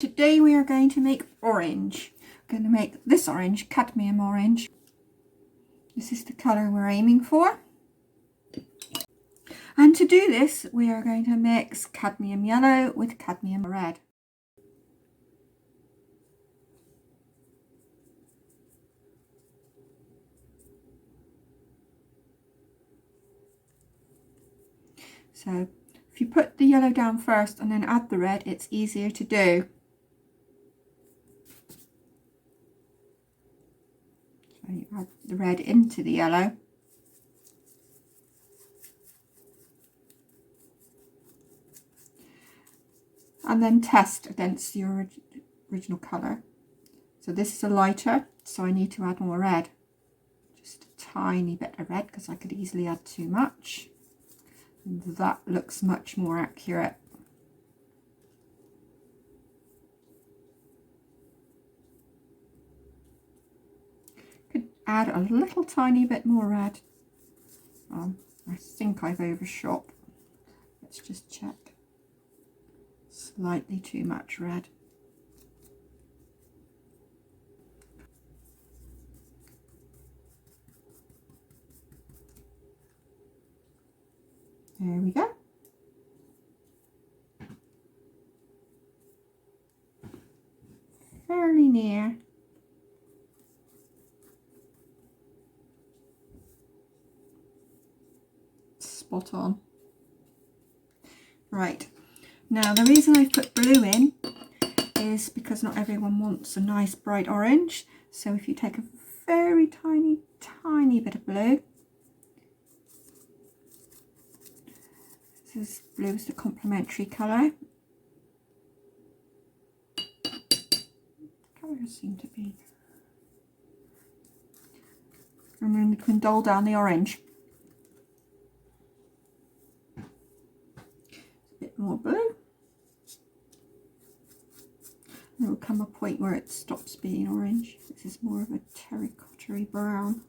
Today we are going to make orange. We're going to make this orange, cadmium orange. This is the colour we're aiming for. And to do this, we are going to mix cadmium yellow with cadmium red. So if you put the yellow down first and then add the red, it's easier to do. So you add the red into the yellow. And then test against the original colour. So this is a lighter, so I need to add more red. Just a tiny bit of red because I could easily add too much. And that looks much more accurate. Could add a little tiny bit more red. I think I've overshot. Let's just check. Slightly too much red. There we go. Fairly near. Spot on. Right. Now the reason I've put blue in is because not everyone wants a nice bright orange. So if you take a very tiny bit of blue. This blue is the complementary colour. Colours seem to be. And then we can dull down the orange. A bit more blue. There will come a point where it stops being orange. This is more of a terracotta-y brown.